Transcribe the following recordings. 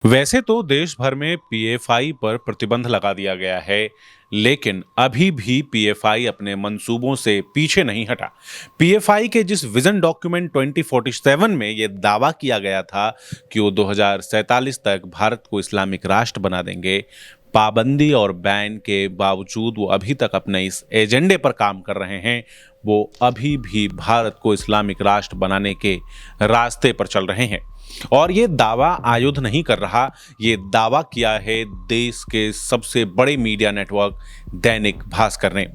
वैसे तो देश भर में पीएफआई पर प्रतिबंध लगा दिया गया है, लेकिन अभी भी पीएफआई अपने मंसूबों से पीछे नहीं हटा। पीएफआई के जिस विजन डॉक्यूमेंट 2047 में यह दावा किया गया था कि वो 2047 तक भारत को इस्लामिक राष्ट्र बना देंगे, पाबंदी और बैन के बावजूद वो अभी तक अपने इस एजेंडे पर काम कर रहे हैं। वो अभी भी भारत को इस्लामिक राष्ट्र बनाने के रास्ते पर चल रहे हैं और ये दावा आयुध नहीं कर रहा, ये दावा किया है देश के सबसे बड़े मीडिया नेटवर्क दैनिक भास्कर ने।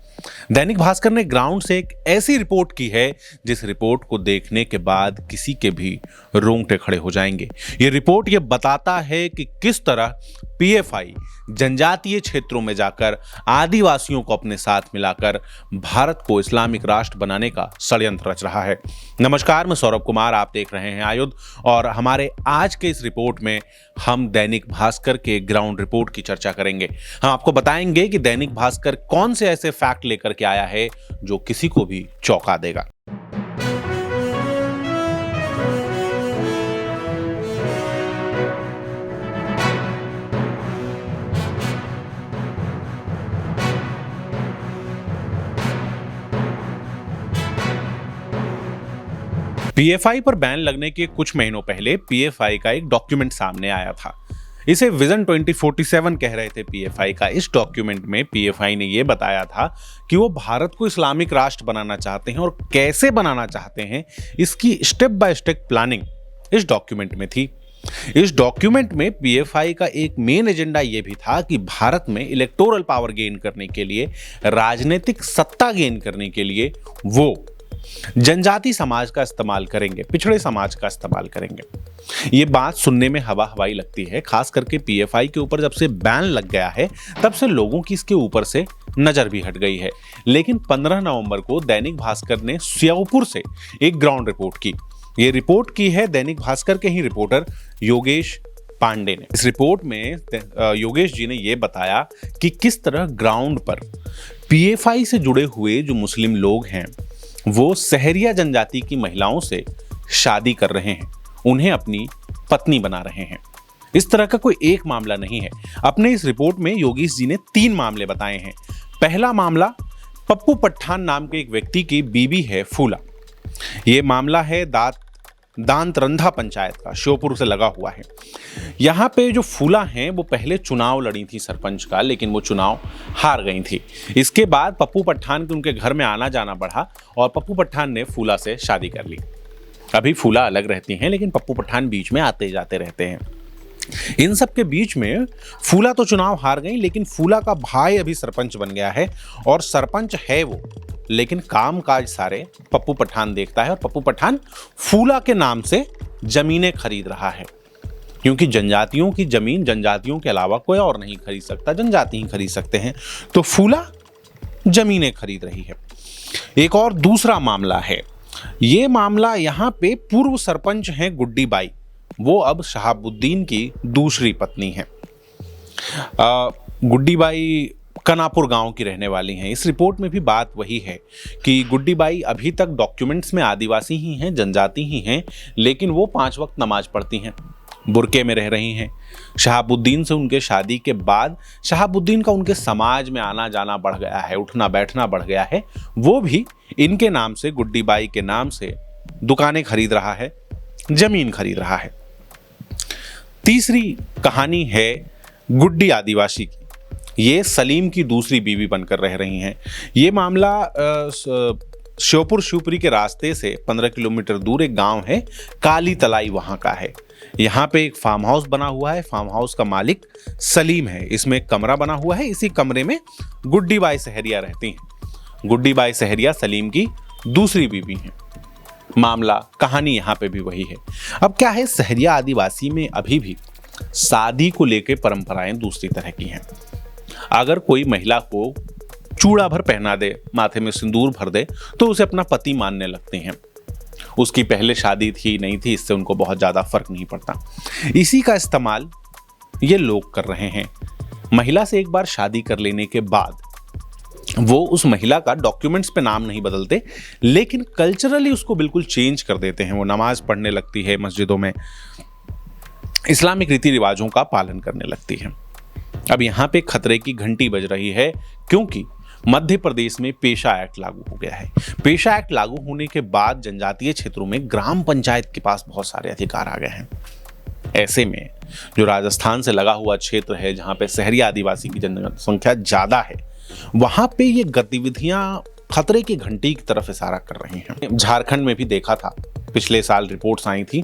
दैनिक भास्कर ने ग्राउंड से एक ऐसी रिपोर्ट की है जिस रिपोर्ट को देखने के बाद किसी के भी रोंगटे खड़े हो जाएंगे। ये रिपोर्ट ये बताता है कि किस तरह पीएफआई जनजातीय क्षेत्रों में जाकर आदिवासियों को अपने साथ मिलाकर भारत को इस्लामिक राष्ट्र बनाने का षड्यंत्र रच रहा है। नमस्कार, मैं सौरभ कुमार, आप देख रहे हैं आयुध और हमारे आज के इस रिपोर्ट में हम दैनिक भास्कर के ग्राउंड रिपोर्ट की चर्चा करेंगे। हम आपको बताएंगे कि दैनिक भास्कर कौन से ऐसे फैक्ट लेकर के आया है जो किसी को भी चौंका देगा। पीएफआई पर बैन लगने के कुछ महीनों पहले पीएफआई का एक डॉक्यूमेंट सामने आया था। इसे विजन 2047 कह रहे थे पीएफआई का। इस डॉक्यूमेंट में पीएफआई ने यह बताया था कि वो भारत को इस्लामिक राष्ट्र बनाना चाहते हैं और कैसे बनाना चाहते हैं, इसकी स्टेप बाय स्टेप प्लानिंग इस डॉक्यूमेंट में थी। इस डॉक्यूमेंट में पीएफआई का एक मेन एजेंडा यह भी था कि भारत में इलेक्टोरल पावर गेन करने के लिए, राजनीतिक सत्ता गेन करने के लिए वो जनजाति समाज का इस्तेमाल करेंगे, पिछड़े समाज का इस्तेमाल करेंगे। ये बात सुनने में हवा हवाई लगती है, खास करके पीएफआई के ऊपर जब से बैन लग गया है तब से लोगों की इसके ऊपर से नजर भी हट गई है। लेकिन 15 नवंबर को दैनिक भास्कर ने श्योपुर से एक ग्राउंड रिपोर्ट की। ये रिपोर्ट की है दैनिक भास्कर के ही रिपोर्टर योगेश पांडे ने। इस रिपोर्ट में योगेश जी ने यह बताया कि किस तरह ग्राउंड पर पीएफआई से जुड़े हुए जो मुस्लिम लोग हैं वो सहरिया जनजाति की महिलाओं से शादी कर रहे हैं, उन्हें अपनी पत्नी बना रहे हैं। इस तरह का कोई एक मामला नहीं है। अपने इस रिपोर्ट में योगेश जी ने 3 मामले बताए हैं। पहला मामला पप्पू पठान नाम के एक व्यक्ति की बीवी है फूला। यह मामला है दांतरंधा पंचायत का, श्योपुर से लगा हुआ है। यहाँ पे जो फूला हैं वो पहले चुनाव लड़ी थी सरपंच का, लेकिन वो चुनाव हार गई थी। इसके बाद पप्पू पठान के उनके घर में आना जाना बढ़ा और पप्पू पठान ने फूला से शादी कर ली। अभी फूला अलग रहती हैं, लेकिन पप्पू पठान बीच में आते जाते रहते हैं। इन सब के बीच में फूला तो चुनाव हार गई, लेकिन फूला का भाई अभी सरपंच बन गया है और सरपंच है वो, लेकिन काम काज सारे पप्पू पठान देखता है और पप्पू पठान फूला के नाम से जमीनें खरीद रहा है, क्योंकि जनजातियों की जमीन जनजातियों के अलावा कोई और नहीं खरीद सकता, जनजाति ही खरीद सकते हैं। तो फूला जमीनें खरीद रही है। एक और दूसरा मामला है। ये मामला यहाँ पे पूर्व सरपंच हैं गुड्डी बाई, वो अब शहाबुद्दीन की दूसरी पत्नी है। गुड्डी बाई कनापुर गांव की रहने वाली हैं। इस रिपोर्ट में भी बात वही है कि गुड्डी बाई अभी तक डॉक्यूमेंट्स में आदिवासी ही हैं, जनजाति ही हैं, लेकिन वो 5 वक्त नमाज पढ़ती हैं, बुरके में रह रही हैं। शहाबुद्दीन से उनके शादी के बाद शहाबुद्दीन का उनके समाज में आना जाना बढ़ गया है, उठना बैठना बढ़ गया है। वो भी इनके नाम से, गुड्डी बाई के नाम से दुकानें खरीद रहा है, जमीन खरीद रहा है। तीसरी कहानी है गुड्डी आदिवासी की। ये सलीम की दूसरी बीवी बनकर रह रही हैं। ये मामला श्योपुर शिवपुरी के रास्ते से 15 किलोमीटर दूर एक गांव है काली तलाई, वहां का है। यहाँ पे एक फार्म हाउस बना हुआ है। फार्म हाउस का मालिक सलीम है। इसमें एक कमरा बना हुआ है। इसी कमरे में गुड्डी बाई सहरिया रहती हैं। गुड्डी बाई सहरिया सलीम की दूसरी बीवी हैं। मामला कहानी यहाँ पे भी वही है। अब क्या है, सहरिया आदिवासी में अभी भी शादी को लेकर परंपराएं दूसरी तरह की हैं। अगर कोई महिला को चूड़ा भर पहना दे, माथे में सिंदूर भर दे, तो उसे अपना पति मानने लगते हैं। उसकी पहले शादी थी नहीं थी, इससे उनको बहुत ज्यादा फर्क नहीं पड़ता। इसी का इस्तेमाल ये लोग कर रहे हैं। महिला से एक बार शादी कर लेने के बाद वो उस महिला का डॉक्यूमेंट्स पे नाम नहीं बदलते, लेकिन कल्चरली उसको बिल्कुल चेंज कर देते हैं। वो नमाज पढ़ने लगती है मस्जिदों में, इस्लामिक रीति रिवाजों का पालन करने लगती हैं। अब यहाँ पे खतरे की घंटी बज रही है, क्योंकि मध्य प्रदेश में पेशा एक्ट लागू हो गया है। पेशा एक्ट लागू होने के बाद जनजातीय क्षेत्रों में ग्राम पंचायत के पास बहुत सारे अधिकार आ गए हैं। ऐसे में जो राजस्थान से लगा हुआ क्षेत्र है, जहाँ पे शहरी आदिवासी की जनसंख्या ज्यादा है, वहां पे ये गतिविधियां खतरे की घंटी की तरफ इशारा कर रही हैं। झारखंड में भी देखा था, पिछले साल रिपोर्ट्स आई थी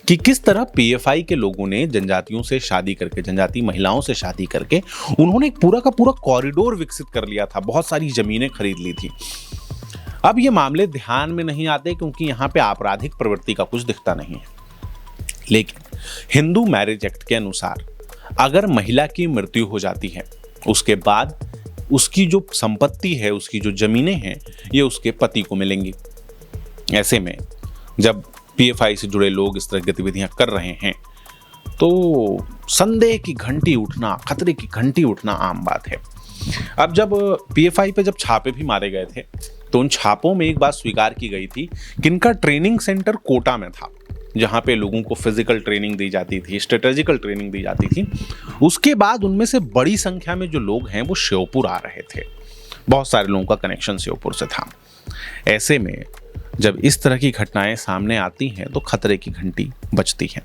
कि किस तरह पीएफआई के लोगों ने जनजातियों से शादी करके, जनजाति महिलाओं से शादी करके उन्होंने एक पूरा का पूरा कॉरिडोर विकसित कर लिया था, बहुत सारी जमीनें खरीद ली थी। अब ये मामले ध्यान में नहीं आते क्योंकि यहाँ पे आपराधिक प्रवृत्ति का कुछ दिखता नहीं है। लेकिन हिंदू मैरिज एक्ट के अनुसार अगर महिला की मृत्यु हो जाती है, उसके बाद उसकी जो संपत्ति है, उसकी जो जमीनें हैं, ये उसके पति को मिलेंगी। ऐसे में जब पीएफआई से जुड़े लोग इस तरह गतिविधियां कर रहे हैं तो संदेह की घंटी उठना, खतरे की घंटी उठना आम बात है। अब जब पीएफआई पे जब छापे भी मारे गए थे तो उन छापों में एक बात स्वीकार की गई थी कि इनका ट्रेनिंग सेंटर कोटा में था, जहां पे लोगों को फिजिकल ट्रेनिंग दी जाती थी, स्ट्रेटेजिकल ट्रेनिंग दी जाती थी। उसके बाद उनमें से बड़ी संख्या में जो लोग हैं वो श्योपुर आ रहे थे, बहुत सारे लोगों का कनेक्शन श्योपुर से था। ऐसे में जब इस तरह की घटनाएं सामने आती हैं तो खतरे की घंटी बजती है।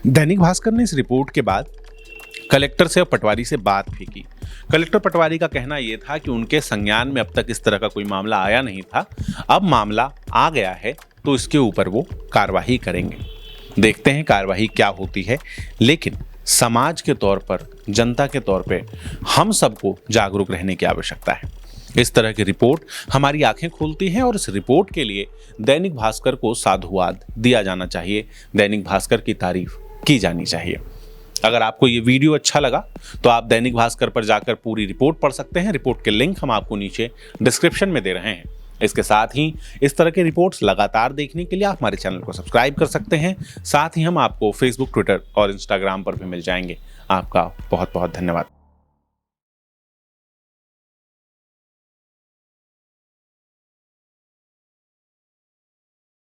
दैनिक भास्कर ने इस रिपोर्ट के बाद कलेक्टर से और पटवारी से बात भी की। कलेक्टर पटवारी का कहना यह था कि उनके संज्ञान में अब तक इस तरह का कोई मामला आया नहीं था, अब मामला आ गया है तो इसके ऊपर वो कार्रवाई करेंगे। देखते हैं कार्रवाई क्या होती है, लेकिन समाज के तौर पर, जनता के तौर पे हम सबको जागरूक रहने की आवश्यकता है। इस तरह की रिपोर्ट हमारी आंखें खोलती है और इस रिपोर्ट के लिए दैनिक भास्कर को साधुवाद दिया जाना चाहिए, दैनिक भास्कर की तारीफ की जानी चाहिए। अगर आपको ये वीडियो अच्छा लगा तो आप दैनिक भास्कर पर जाकर पूरी रिपोर्ट पढ़ सकते हैं। रिपोर्ट के लिंक हम आपको नीचे डिस्क्रिप्शन में दे रहे हैं। इसके साथ ही इस तरह के रिपोर्ट्स लगातार देखने के लिए आप हमारे चैनल को सब्सक्राइब कर सकते हैं। साथ ही हम आपको फेसबुक, ट्विटर और इंस्टाग्राम पर भी मिल जाएंगे। आपका बहुत बहुत धन्यवाद।